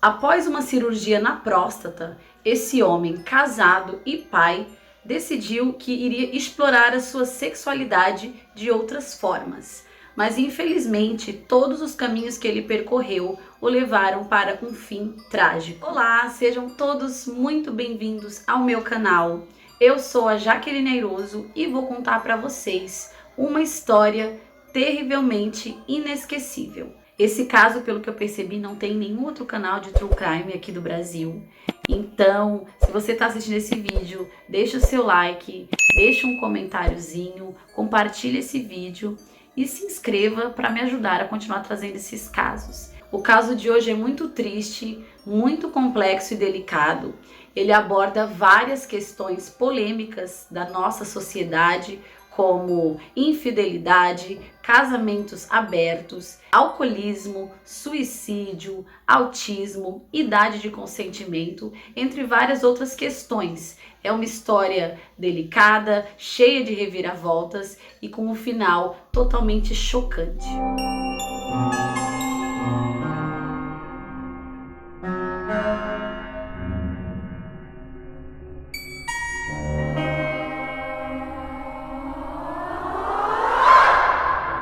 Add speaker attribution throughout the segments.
Speaker 1: Após uma cirurgia na próstata, esse homem casado e pai decidiu que iria explorar a sua sexualidade de outras formas. Mas infelizmente, todos os caminhos que ele percorreu o levaram para um fim trágico. Olá, sejam todos muito bem-vindos ao meu canal. Eu sou a Jaqueline Airoso e vou contar para vocês uma história terrivelmente inesquecível. Esse caso, pelo que eu percebi, não tem nenhum outro canal de True Crime aqui do Brasil. Então, se você está assistindo esse vídeo, deixa o seu like, deixa um comentáriozinho, compartilha esse vídeo e se inscreva para me ajudar a continuar trazendo esses casos. O caso de hoje é muito triste, muito complexo e delicado. Ele aborda várias questões polêmicas da nossa sociedade, como infidelidade, casamentos abertos, alcoolismo, suicídio, autismo, idade de consentimento, entre várias outras questões. É uma história delicada, cheia de reviravoltas e com um final totalmente chocante.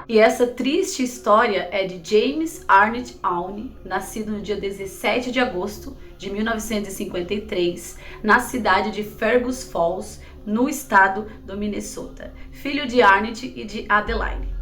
Speaker 1: E essa triste história é de James Arnett Aune, nascido no dia 17 de agosto de 1953, na cidade de Fergus Falls, no estado do Minnesota, filho de Arnett e de Adeline.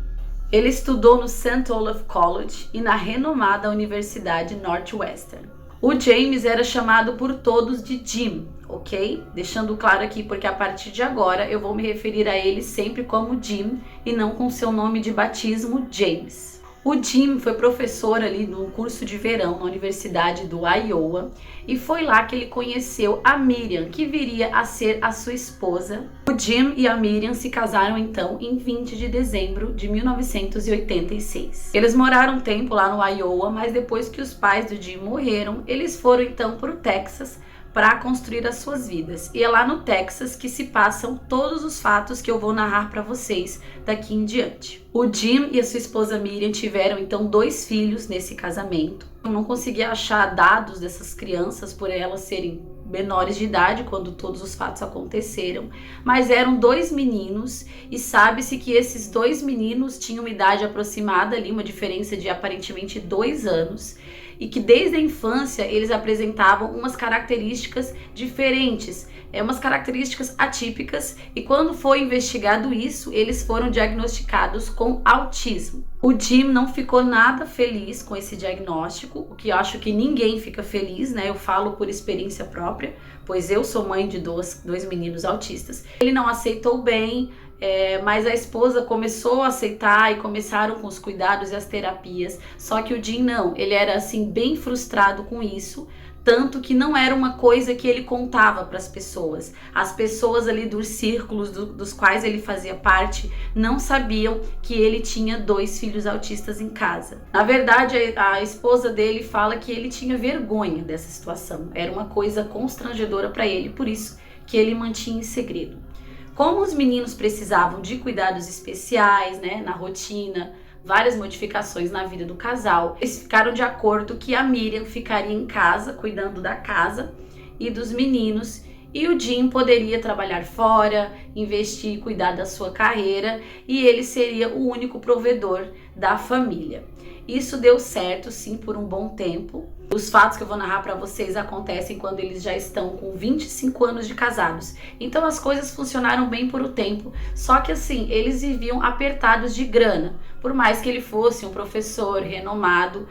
Speaker 1: Ele estudou no St. Olaf College e na renomada Universidade Northwestern. O James era chamado por todos de Jim, ok? Deixando claro aqui porque a partir de agora eu vou me referir a ele sempre como Jim e não com seu nome de batismo, James. O Jim foi professor ali no curso de verão na Universidade do Iowa e foi lá que ele conheceu a Miriam, que viria a ser a sua esposa. O Jim e a Miriam se casaram então em 20 de dezembro de 1986. Eles moraram um tempo lá no Iowa, mas depois que os pais do Jim morreram, eles foram então para o Texas para construir as suas vidas. E é lá no Texas que se passam todos os fatos que eu vou narrar para vocês daqui em diante. O Jim e a sua esposa Miriam tiveram então 2 filhos nesse casamento. Eu não consegui achar dados dessas crianças por elas serem menores de idade quando todos os fatos aconteceram, mas eram 2 meninos e sabe-se que esses 2 meninos tinham uma idade aproximada ali, uma diferença de aparentemente 2 anos, e que desde a infância eles apresentavam umas características diferentes, umas características atípicas, e quando foi investigado isso, eles foram diagnosticados com autismo. O Jim não ficou nada feliz com esse diagnóstico, o que eu acho que ninguém fica feliz, né? Eu falo por experiência própria, pois eu sou mãe de dois meninos autistas. Ele não aceitou bem, mas a esposa começou a aceitar e começaram com os cuidados e as terapias. Só que o Jim não, ele era assim bem frustrado com isso, tanto que não era uma coisa que ele contava para as pessoas. As pessoas ali dos círculos dos quais ele fazia parte não sabiam que ele tinha 2 filhos autistas em casa. Na verdade, a esposa dele fala que ele tinha vergonha dessa situação. Era uma coisa constrangedora para ele, por isso que ele mantinha em segredo. Como os meninos precisavam de cuidados especiais, né, na rotina, várias modificações na vida do casal, eles ficaram de acordo que a Miriam ficaria em casa, cuidando da casa e dos meninos, e o Jim poderia trabalhar fora, investir e cuidar da sua carreira, e ele seria o único provedor da família. Isso deu certo, sim, por um bom tempo. Os fatos que eu vou narrar para vocês acontecem quando eles já estão com 25 anos de casados. Então as coisas funcionaram bem por um tempo, só que assim, eles viviam apertados de grana. Por mais que ele fosse um professor renomado,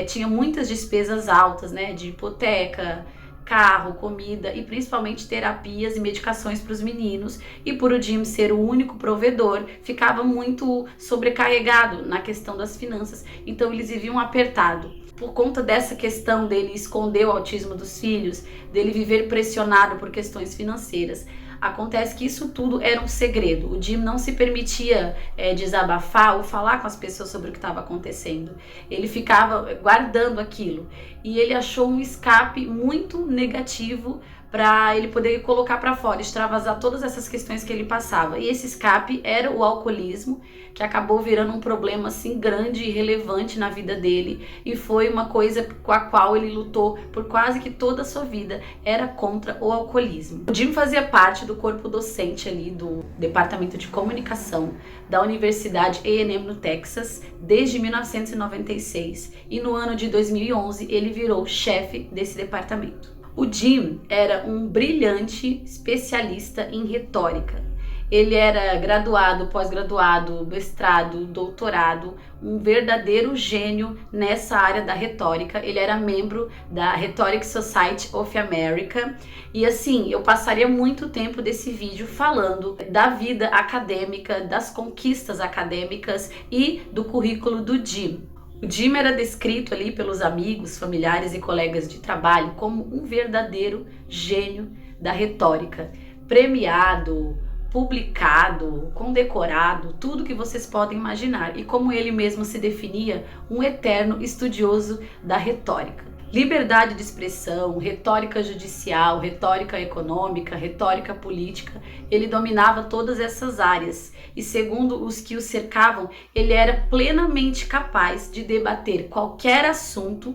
Speaker 1: tinha muitas despesas altas, né, de hipoteca, carro, comida e principalmente terapias e medicações para os meninos, e por o Jim ser o único provedor, ficava muito sobrecarregado na questão das finanças, então eles viviam apertado. Por conta dessa questão dele esconder o autismo dos filhos, dele viver pressionado por questões financeiras, acontece que isso tudo era um segredo. O Jim não se permitia desabafar ou falar com as pessoas sobre o que estava acontecendo. Ele ficava guardando aquilo e ele achou um escape muito negativo para ele poder colocar para fora, extravasar todas essas questões que ele passava. E esse escape era o alcoolismo, que acabou virando um problema assim grande e relevante na vida dele, e foi uma coisa com a qual ele lutou por quase que toda a sua vida, era contra o alcoolismo. O Jim fazia parte do corpo docente ali do Departamento de Comunicação da Universidade A&M no Texas desde 1996, e no ano de 2011 ele virou chefe desse departamento. O Jim era um brilhante especialista em retórica. Ele era graduado, pós-graduado, mestrado, doutorado, um verdadeiro gênio nessa área da retórica. Ele era membro da Rhetoric Society of America. E assim, eu passaria muito tempo desse vídeo falando da vida acadêmica, das conquistas acadêmicas e do currículo do Jim. O Jim era descrito ali pelos amigos, familiares e colegas de trabalho como um verdadeiro gênio da retórica, premiado, publicado, condecorado, tudo que vocês podem imaginar, e como ele mesmo se definia, um eterno estudioso da retórica. Liberdade de expressão, retórica judicial, retórica econômica, retórica política, ele dominava todas essas áreas, e segundo os que o cercavam, ele era plenamente capaz de debater qualquer assunto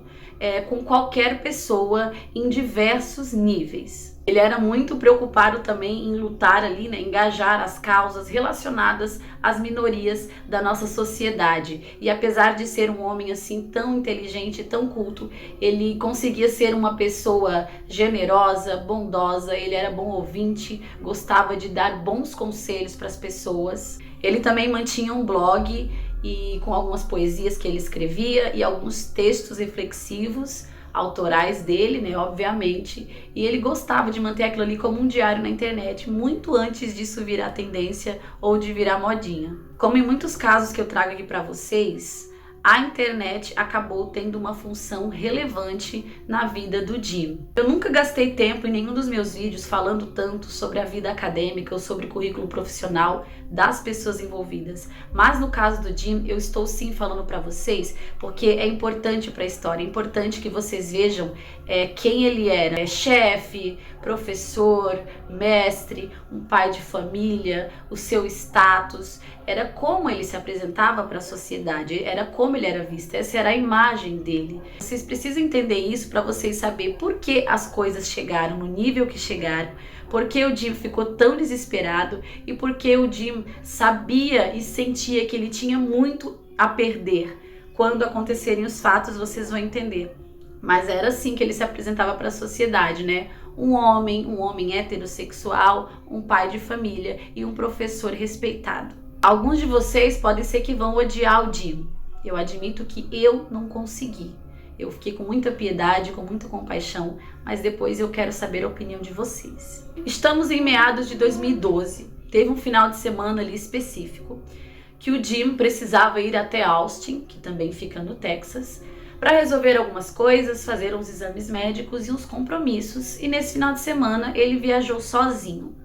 Speaker 1: com qualquer pessoa em diversos níveis. Ele era muito preocupado também em lutar ali, engajar as causas relacionadas às minorias da nossa sociedade. E apesar de ser um homem assim tão inteligente, tão culto, ele conseguia ser uma pessoa generosa, bondosa, ele era bom ouvinte, gostava de dar bons conselhos para as pessoas. Ele também mantinha um blog e com algumas poesias que ele escrevia e alguns textos reflexivos autorais dele, obviamente, e ele gostava de manter aquilo ali como um diário na internet, muito antes disso virar tendência ou de virar modinha. Como em muitos casos que eu trago aqui para vocês, a internet acabou tendo uma função relevante na vida do Jim. Eu nunca gastei tempo em nenhum dos meus vídeos falando tanto sobre a vida acadêmica ou sobre o currículo profissional das pessoas envolvidas, mas no caso do Jim eu estou sim falando para vocês porque é importante para a história, é importante que vocês vejam quem ele era. Chefe, professor, mestre, um pai de família, o seu status, era como ele se apresentava para a sociedade, era como ele era visto, essa era a imagem dele. Vocês precisam entender isso para vocês saberem por que as coisas chegaram no nível que chegaram, por que o Jim ficou tão desesperado e por que o Jim sabia e sentia que ele tinha muito a perder. Quando acontecerem os fatos, vocês vão entender. Mas era assim que ele se apresentava para a sociedade, um homem heterossexual, um pai de família e um professor respeitado. Alguns de vocês podem ser que vão odiar o Jim. Eu admito que eu não consegui. Eu fiquei com muita piedade, com muita compaixão, mas depois eu quero saber a opinião de vocês. Estamos em meados de 2012. Teve um final de semana ali específico que o Jim precisava ir até Austin, que também fica no Texas, para resolver algumas coisas, fazer uns exames médicos e uns compromissos, e nesse final de semana ele viajou sozinho.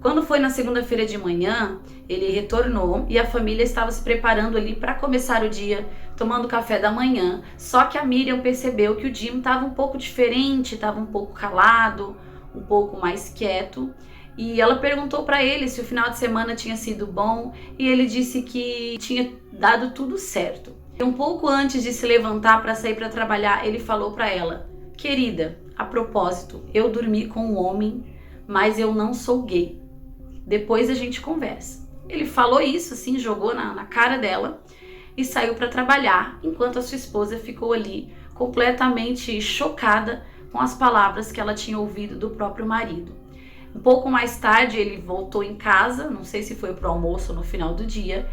Speaker 1: Quando foi na segunda-feira de manhã, ele retornou e a família estava se preparando ali para começar o dia, tomando café da manhã, só que a Miriam percebeu que o Jim estava um pouco diferente, estava um pouco calado, um pouco mais quieto, e ela perguntou para ele se o final de semana tinha sido bom, e ele disse que tinha dado tudo certo. E um pouco antes de se levantar para sair para trabalhar, ele falou para ela: "Querida, a propósito, eu dormi com um homem, mas eu não sou gay. Depois a gente conversa." Ele falou isso assim, jogou na cara dela e saiu para trabalhar, enquanto a sua esposa ficou ali completamente chocada com as palavras que ela tinha ouvido do próprio marido. Um pouco mais tarde ele voltou em casa, não sei se foi pro almoço ou no final do dia,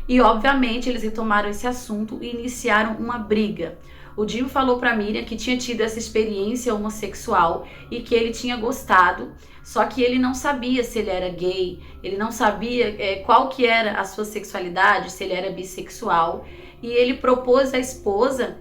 Speaker 1: e obviamente eles retomaram esse assunto e iniciaram uma briga. O Jim falou para Miriam que tinha tido essa experiência homossexual e que ele tinha gostado, só que ele não sabia se ele era gay, ele não sabia qual que era a sua sexualidade, se ele era bissexual, e ele propôs à esposa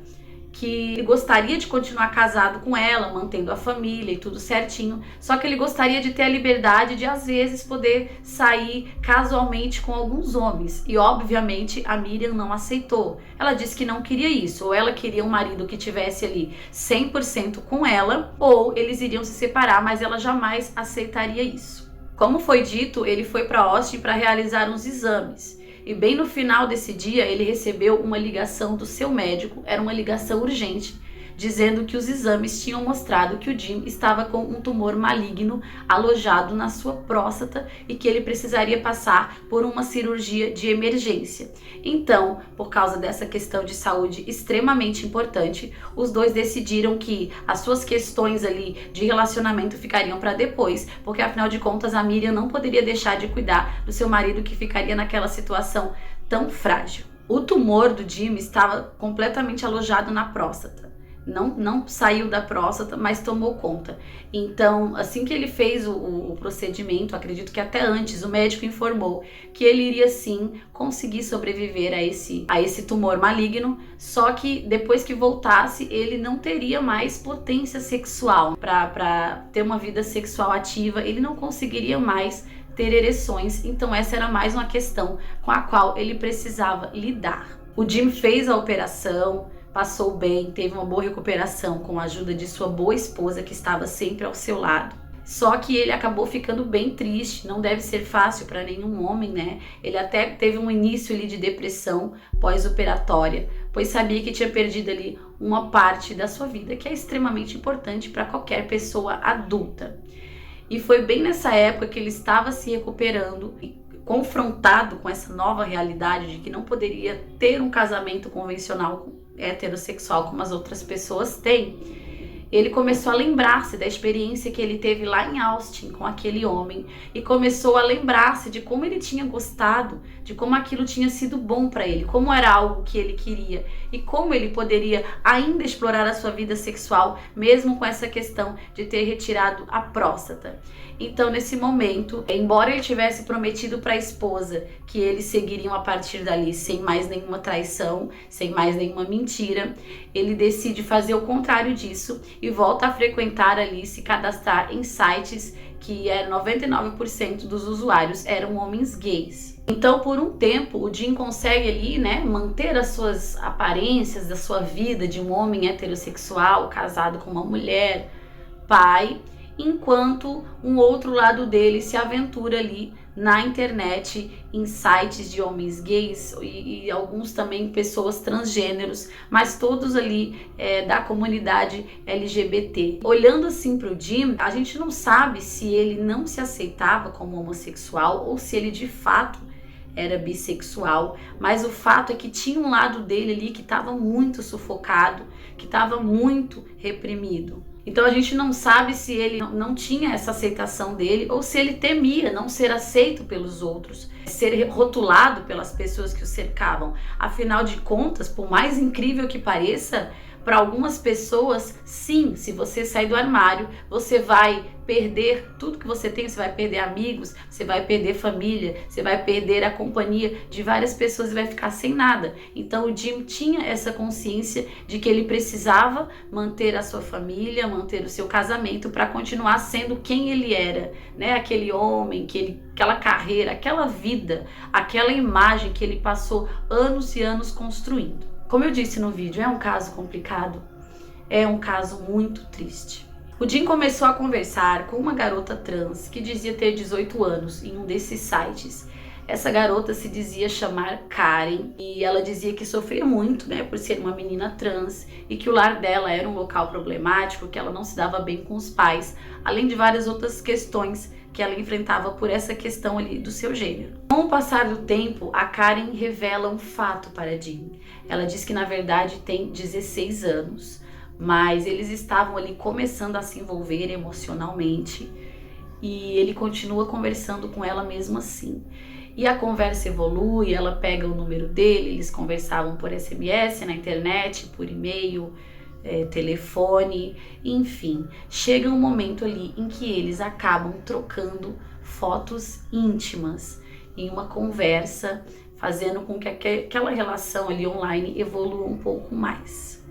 Speaker 1: que ele gostaria de continuar casado com ela, mantendo a família e tudo certinho, só que ele gostaria de ter a liberdade de às vezes poder sair casualmente com alguns homens. E obviamente a Miriam não aceitou. Ela disse que não queria isso, ou ela queria um marido que tivesse ali 100% com ela, ou eles iriam se separar, mas ela jamais aceitaria isso. Como foi dito, ele foi para Austin para realizar uns exames. E bem no final desse dia, ele recebeu uma ligação do seu médico, era uma ligação urgente, dizendo que os exames tinham mostrado que o Jim estava com um tumor maligno alojado na sua próstata e que ele precisaria passar por uma cirurgia de emergência. Então, por causa dessa questão de saúde extremamente importante, os dois decidiram que as suas questões ali de relacionamento ficariam para depois, porque afinal de contas a Miriam não poderia deixar de cuidar do seu marido que ficaria naquela situação tão frágil. O tumor do Jim estava completamente alojado na próstata. Não saiu da próstata, mas tomou conta. Então, assim que ele fez o procedimento, acredito que até antes, o médico informou que ele iria sim conseguir sobreviver a esse tumor maligno, só que depois que voltasse, ele não teria mais potência sexual para ter uma vida sexual ativa, ele não conseguiria mais ter ereções, então essa era mais uma questão com a qual ele precisava lidar. O Jim fez a operação, passou bem, teve uma boa recuperação com a ajuda de sua boa esposa que estava sempre ao seu lado. Só que ele acabou ficando bem triste, não deve ser fácil para nenhum homem, né? Ele até teve um início ali de depressão pós-operatória, pois sabia que tinha perdido ali uma parte da sua vida, que é extremamente importante para qualquer pessoa adulta. E foi bem nessa época que ele estava se recuperando e confrontado com essa nova realidade de que não poderia ter um casamento convencional heterossexual como as outras pessoas têm, ele começou a lembrar-se da experiência que ele teve lá em Austin com aquele homem e começou a lembrar-se de como ele tinha gostado, de como aquilo tinha sido bom para ele, como era algo que ele queria e como ele poderia ainda explorar a sua vida sexual, mesmo com essa questão de ter retirado a próstata. Então, nesse momento, embora ele tivesse prometido para a esposa que eles seguiriam a partir dali sem mais nenhuma traição, sem mais nenhuma mentira, ele decide fazer o contrário disso e volta a frequentar ali, se cadastrar em sites que 99% dos usuários eram homens gays. Então, por um tempo, o Jim consegue ali, manter as suas aparências da sua vida de um homem heterossexual, casado com uma mulher, pai, enquanto um outro lado dele se aventura ali na internet, em sites de homens gays e alguns também pessoas transgêneros, mas todos ali da comunidade LGBT. Olhando assim para o Jim, a gente não sabe se ele não se aceitava como homossexual ou se ele de fato era bissexual, mas o fato é que tinha um lado dele ali que estava muito sufocado, que estava muito reprimido. Então a gente não sabe se ele não tinha essa aceitação dele ou se ele temia não ser aceito pelos outros, ser rotulado pelas pessoas que o cercavam. Afinal de contas, por mais incrível que pareça, para algumas pessoas, sim, se você sair do armário, você vai perder tudo que você tem, você vai perder amigos, você vai perder família, você vai perder a companhia de várias pessoas e vai ficar sem nada. Então o Jim tinha essa consciência de que ele precisava manter a sua família, manter o seu casamento para continuar sendo quem ele era, aquele homem, aquela carreira, aquela vida, aquela imagem que ele passou anos e anos construindo. Como eu disse no vídeo, é um caso complicado, é um caso muito triste. O Jim começou a conversar com uma garota trans que dizia ter 18 anos em um desses sites. Essa garota se dizia chamar Karen e ela dizia que sofria muito, por ser uma menina trans e que o lar dela era um local problemático, que ela não se dava bem com os pais, além de várias outras questões que ela enfrentava por essa questão ali do seu gênero. Com o passar do tempo, a Karen revela um fato para Jim. Ela diz que na verdade tem 16 anos, mas eles estavam ali começando a se envolver emocionalmente e ele continua conversando com ela mesmo assim. E a conversa evolui, ela pega o número dele, eles conversavam por SMS, na internet, por e-mail, telefone, enfim. Chega um momento ali em que eles acabam trocando fotos íntimas em uma conversa, fazendo com que aquela relação ali online evolua um pouco mais.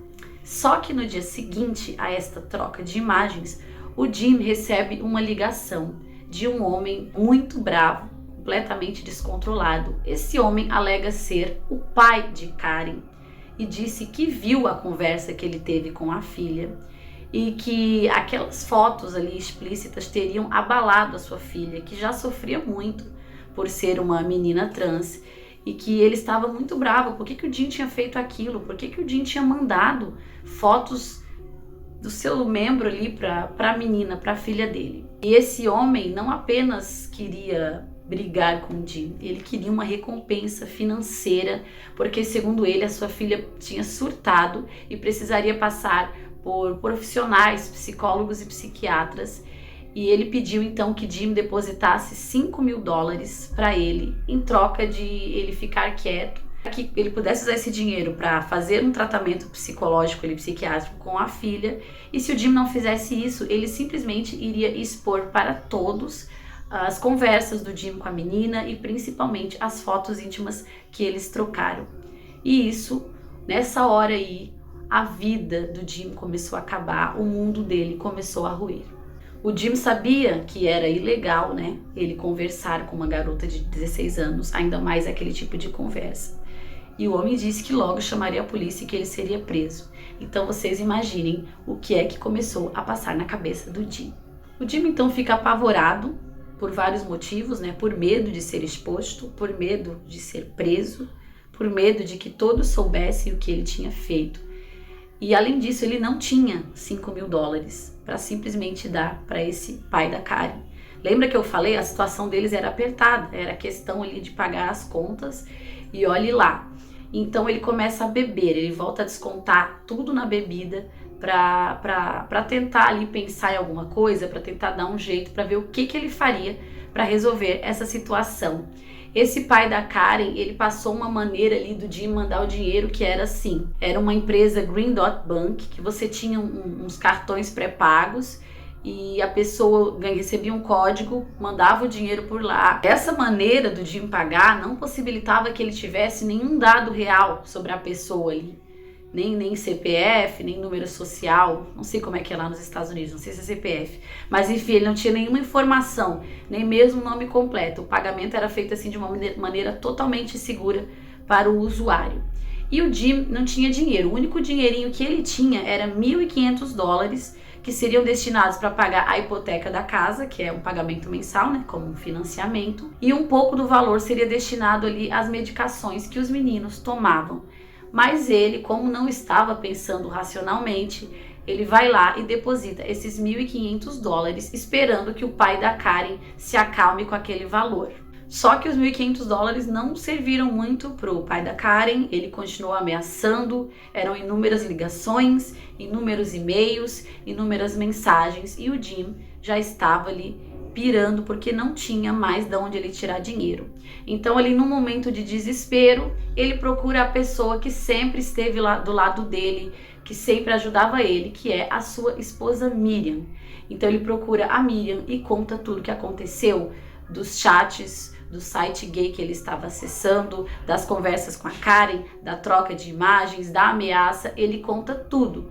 Speaker 1: Só que no dia seguinte a esta troca de imagens, o Jim recebe uma ligação de um homem muito bravo, completamente descontrolado. Esse homem alega ser o pai de Karen e disse que viu a conversa que ele teve com a filha e que aquelas fotos ali explícitas teriam abalado a sua filha, que já sofria muito por ser uma menina trans, e que ele estava muito bravo. Por que o Jim tinha feito aquilo? Por que o Jim tinha mandado fotos do seu membro ali para a menina, para a filha dele? E esse homem não apenas queria brigar com o Jim, ele queria uma recompensa financeira, porque segundo ele a sua filha tinha surtado e precisaria passar por profissionais, psicólogos e psiquiatras, e ele pediu então que Jim depositasse $5.000 para ele, em troca de ele ficar quieto, para que ele pudesse usar esse dinheiro para fazer um tratamento psicológico e psiquiátrico com a filha, e se o Jim não fizesse isso, ele simplesmente iria expor para todos as conversas do Jim com a menina e principalmente as fotos íntimas que eles trocaram. E isso, nessa hora aí, a vida do Jim começou a acabar, o mundo dele começou a ruir. O Jim sabia que era ilegal, né, ele conversar com uma garota de 16 anos, ainda mais aquele tipo de conversa. E o homem disse que logo chamaria a polícia e que ele seria preso. Então vocês imaginem o que é que começou a passar na cabeça do Jim. O Jim então fica apavorado por vários motivos, né, por medo de ser exposto, por medo de ser preso, por medo de que todos soubessem o que ele tinha feito. E além disso, ele não tinha $5.000 para simplesmente dar para esse pai da Karen. Lembra que eu falei? A situação deles era apertada, era questão ali de pagar as contas e olhe lá. Então ele começa a beber, ele volta a descontar tudo na bebida para tentar ali pensar em alguma coisa, para tentar dar um jeito, para ver o que ele faria para resolver essa situação. Esse pai da Karen, ele passou uma maneira ali do Jim mandar o dinheiro que era assim, era uma empresa Green Dot Bank, que você tinha uns cartões pré-pagos e a pessoa recebia um código, mandava o dinheiro por lá. Essa maneira do Jim pagar não possibilitava que ele tivesse nenhum dado real sobre a pessoa ali. Nem CPF, nem número social, não sei como é que é lá nos Estados Unidos, não sei se é CPF, mas enfim, ele não tinha nenhuma informação, nem mesmo nome completo. O pagamento era feito assim de uma maneira totalmente segura para o usuário. E o Jim não tinha dinheiro, o único dinheirinho que ele tinha era $1.500, que seriam destinados para pagar a hipoteca da casa, que é um pagamento mensal, né, como um financiamento, e um pouco do valor seria destinado ali às medicações que os meninos tomavam. Mas ele, como não estava pensando racionalmente, ele vai lá e deposita esses $1.500, esperando que o pai da Karen se acalme com aquele valor. Só que os $1.500 não serviram muito para o pai da Karen, ele continuou ameaçando, eram inúmeras ligações, inúmeros e-mails, inúmeras mensagens, e o Jim já estava ali pirando porque não tinha mais de onde ele tirar dinheiro. Então ali num momento de desespero, ele procura a pessoa que sempre esteve lá do lado dele, que sempre ajudava ele, que é a sua esposa Miriam. Então ele procura a Miriam e conta tudo o que aconteceu, dos chats, do site gay que ele estava acessando, das conversas com a Karen, da troca de imagens, da ameaça, ele conta tudo.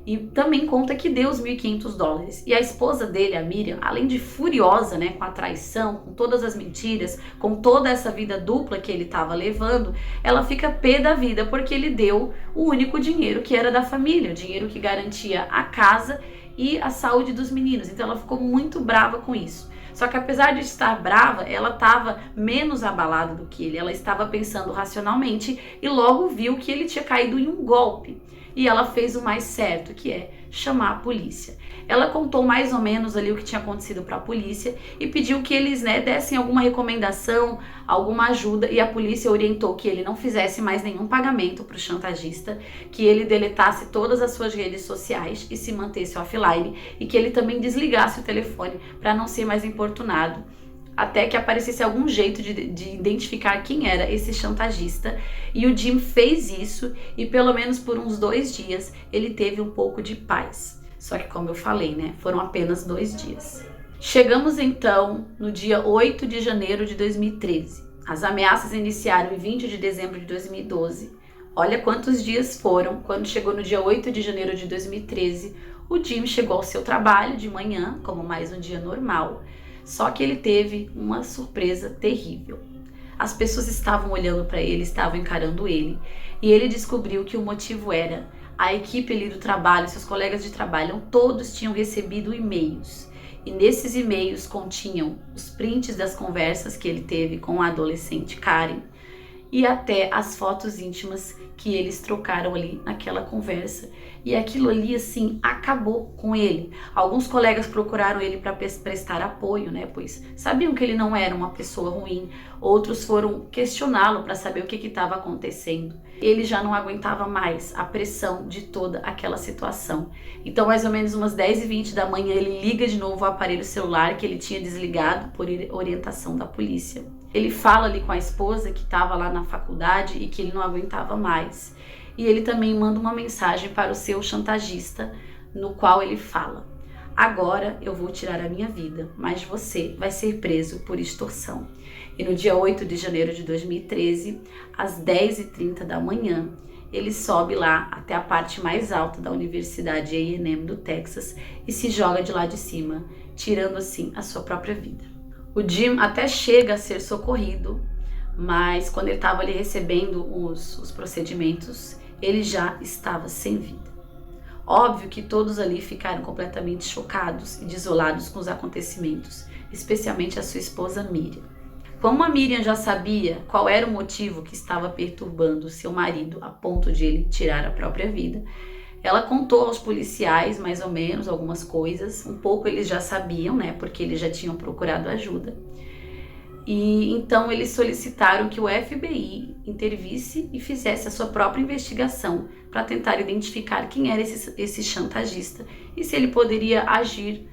Speaker 1: E também conta que deu os $1.500. E a esposa dele, a Miriam, além de furiosa, né, com a traição, com todas as mentiras, com toda essa vida dupla que ele estava levando, ela fica pé da vida porque ele deu o único dinheiro que era da família, o dinheiro que garantia a casa e a saúde dos meninos. Então ela ficou muito brava com isso. Só que apesar de estar brava, ela estava menos abalada do que ele. Ela estava pensando racionalmente e logo viu que ele tinha caído em um golpe. E ela fez o mais certo, que é chamar a polícia. Ela contou mais ou menos ali o que tinha acontecido para a polícia e pediu que eles, né, dessem alguma recomendação, alguma ajuda, e a polícia orientou que ele não fizesse mais nenhum pagamento para o chantagista, que ele deletasse todas as suas redes sociais e se mantesse offline, e que ele também desligasse o telefone para não ser mais importunado, até que aparecesse algum jeito de identificar quem era esse chantagista. E o Jim fez isso e pelo menos por uns 2 dias ele teve um pouco de paz. Só que como eu falei, né, foram apenas 2 dias. Chegamos então no dia 8 de janeiro de 2013. As ameaças iniciaram em 20 de dezembro de 2012, Olha quantos dias foram. Quando chegou no dia 8 de janeiro de 2013, o Jim chegou ao seu trabalho de manhã, como mais um dia normal. Só que ele teve uma surpresa terrível. As pessoas estavam olhando para ele, estavam encarando ele, e ele descobriu que o motivo era a equipe ali do trabalho, seus colegas de trabalho, todos tinham recebido e-mails. E nesses e-mails continham os prints das conversas que ele teve com a adolescente Karen e até as fotos íntimas que eles trocaram ali naquela conversa. E aquilo ali, assim, acabou com ele. Alguns colegas procuraram ele para prestar apoio, né? Pois sabiam que ele não era uma pessoa ruim. Outros foram questioná-lo para saber o que estava acontecendo. Ele já não aguentava mais a pressão de toda aquela situação. Então, mais ou menos umas 10h20 da manhã, ele liga de novo o aparelho celular que ele tinha desligado por orientação da polícia. Ele fala ali com a esposa que estava lá na faculdade e que ele não aguentava mais. E ele também manda uma mensagem para o seu chantagista, no qual ele fala: agora eu vou tirar a minha vida, mas você vai ser preso por extorsão. E no dia 8 de janeiro de 2013, às 10h30 da manhã, ele sobe lá até a parte mais alta da Universidade A&M do Texas e se joga de lá de cima, tirando assim a sua própria vida. O Jim até chega a ser socorrido, mas quando ele estava ali recebendo os procedimentos, ele já estava sem vida. Óbvio que todos ali ficaram completamente chocados e desolados com os acontecimentos, especialmente a sua esposa Miriam. Como a Miriam já sabia qual era o motivo que estava perturbando seu marido a ponto de ele tirar a própria vida, ela contou aos policiais mais ou menos algumas coisas. Um pouco eles já sabiam, né, porque eles já tinham procurado ajuda. E então eles solicitaram que o FBI intervisse e fizesse a sua própria investigação para tentar identificar quem era esse chantagista e se ele poderia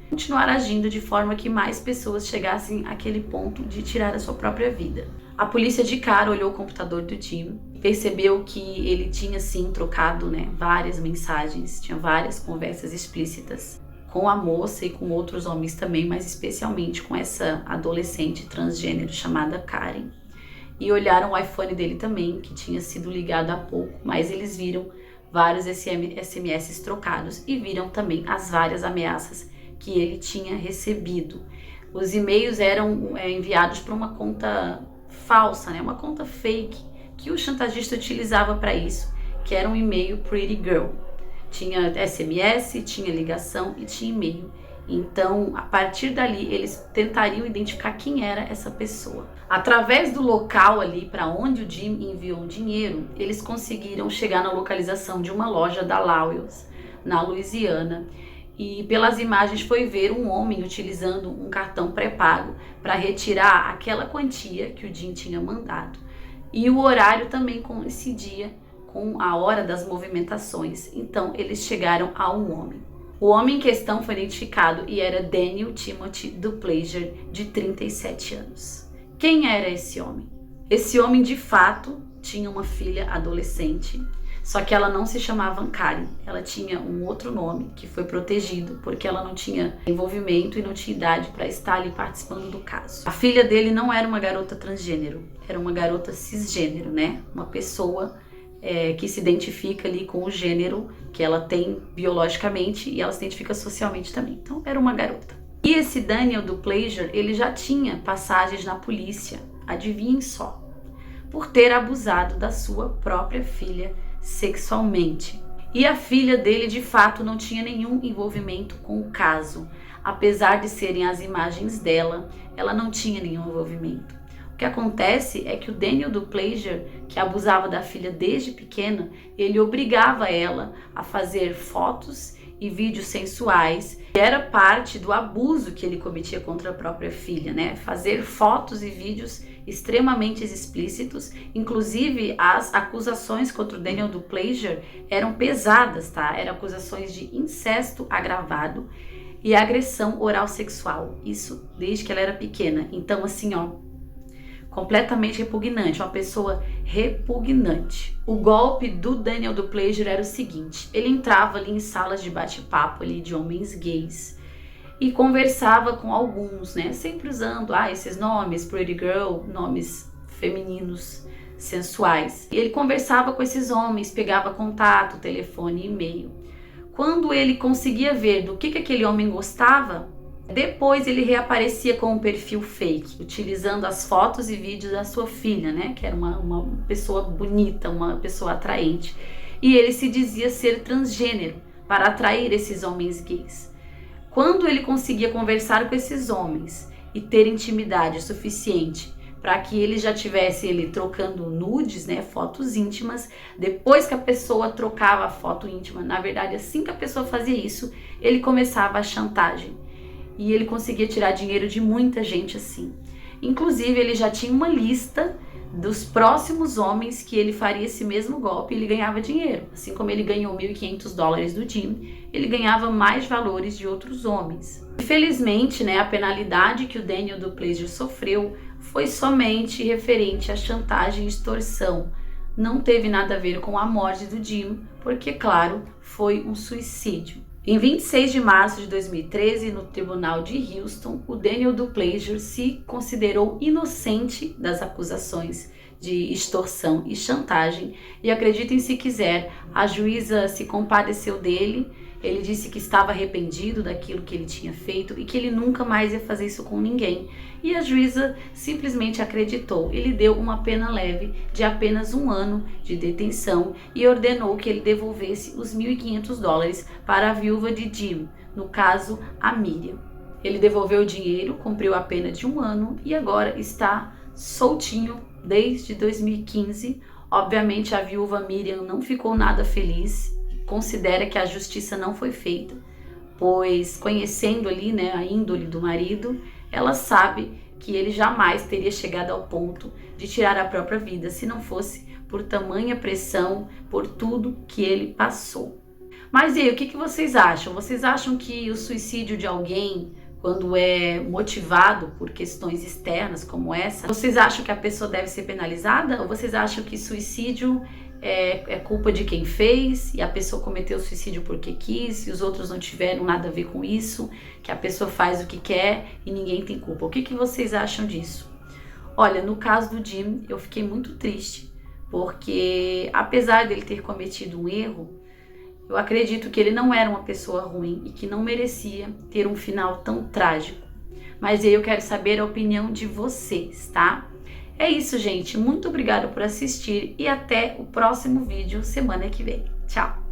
Speaker 1: continuar agindo de forma que mais pessoas chegassem àquele ponto de tirar a sua própria vida. A polícia de cara olhou o computador do Jim, percebeu que ele tinha sim trocado, né, várias mensagens, tinha várias conversas explícitas com a moça e com outros homens também, mas especialmente com essa adolescente transgênero chamada Karen. E olharam o iPhone dele também, que tinha sido ligado há pouco, mas eles viram vários SMS trocados e viram também as várias ameaças que ele tinha recebido. Os e-mails eram enviados para uma conta falsa, né, uma conta fake, que o chantagista utilizava para isso, que era um e-mail Pretty Girl. Tinha SMS, tinha ligação e tinha e-mail. Então, a partir dali, eles tentariam identificar quem era essa pessoa. Através do local ali para onde o Jim enviou o dinheiro, eles conseguiram chegar na localização de uma loja da Lowell's, na Louisiana. E pelas imagens foi ver um homem utilizando um cartão pré-pago para retirar aquela quantia que o Jim tinha mandado. E o horário também coincidia com a hora das movimentações. Então eles chegaram a um homem. O homem em questão foi identificado e era Daniel Timothy Dupleger, de 37 anos. Quem era esse homem? Esse homem de fato tinha uma filha adolescente, só que ela não se chamava Karen, ela tinha um outro nome que foi protegido porque ela não tinha envolvimento e não tinha idade para estar ali participando do caso. A filha dele não era uma garota transgênero, era uma garota cisgênero, né? Uma pessoa que se identifica ali com o gênero que ela tem biologicamente e ela se identifica socialmente também. Então, era uma garota. E esse Daniel Dupleger, ele já tinha passagens na polícia, adivinhem só, por ter abusado da sua própria filha sexualmente. E a filha dele, de fato, não tinha nenhum envolvimento com o caso. Apesar de serem as imagens dela, ela não tinha nenhum envolvimento. O que acontece é que o Daniel Dupleger, que abusava da filha desde pequena, ele obrigava ela a fazer fotos e vídeos sensuais. Era parte do abuso que ele cometia contra a própria filha, né? Fazer fotos e vídeos extremamente explícitos. Inclusive, as acusações contra o Daniel Dupleger eram pesadas, tá? Eram acusações de incesto agravado e agressão oral sexual. Isso desde que ela era pequena. Então, assim, ó, completamente repugnante, uma pessoa repugnante. O golpe do Daniel Dupleger era o seguinte: ele entrava ali em salas de bate-papo ali de homens gays e conversava com alguns, né, sempre usando esses nomes, Pretty Girl, nomes femininos, sensuais. E ele conversava com esses homens, pegava contato, telefone e e-mail. Quando ele conseguia ver do que aquele homem gostava, depois ele reaparecia com um perfil fake, utilizando as fotos e vídeos da sua filha, né? Que era uma pessoa bonita, uma pessoa atraente. E ele se dizia ser transgênero para atrair esses homens gays. Quando ele conseguia conversar com esses homens e ter intimidade suficiente para que ele já tivesse ele trocando nudes, né, fotos íntimas, depois que a pessoa trocava a foto íntima, na verdade, assim que a pessoa fazia isso, ele começava a chantagem. E ele conseguia tirar dinheiro de muita gente assim. Inclusive, ele já tinha uma lista dos próximos homens que ele faria esse mesmo golpe e ele ganhava dinheiro. Assim como ele ganhou $1.500 do Jim, ele ganhava mais valores de outros homens. Infelizmente, né, a penalidade que o Daniel do Plaisir sofreu foi somente referente à chantagem e extorsão. Não teve nada a ver com a morte do Jim, porque, claro, foi um suicídio. Em 26 de março de 2013, no Tribunal de Houston, o Daniel do Plaisir se considerou inocente das acusações de extorsão e chantagem e, acreditem se quiser, a juíza se compadeceu dele. Ele disse que estava arrependido daquilo que ele tinha feito e que ele nunca mais ia fazer isso com ninguém. E a juíza simplesmente acreditou. Ele deu uma pena leve de apenas 1 ano de detenção e ordenou que ele devolvesse os $1.500 para a viúva de Jim, no caso, a Miriam. Ele devolveu o dinheiro, cumpriu a pena de 1 ano e agora está soltinho desde 2015. Obviamente, a viúva Miriam não ficou nada feliz. Considera que a justiça não foi feita, pois conhecendo ali, né, a índole do marido, ela sabe que ele jamais teria chegado ao ponto de tirar a própria vida se não fosse por tamanha pressão, por tudo que ele passou. Mas e aí, o que vocês acham? Vocês acham que o suicídio de alguém, quando é motivado por questões externas como essa, vocês acham que a pessoa deve ser penalizada? Ou vocês acham que suicídio é culpa de quem fez e a pessoa cometeu suicídio porque quis e os outros não tiveram nada a ver com isso, que a pessoa faz o que quer e ninguém tem culpa? O que vocês acham disso? Olha, no caso do Jim, eu fiquei muito triste, porque apesar dele ter cometido um erro, eu acredito que ele não era uma pessoa ruim e que não merecia ter um final tão trágico. Mas aí eu quero saber a opinião de vocês, tá? É isso, gente. Muito obrigada por assistir e até o próximo vídeo semana que vem. Tchau!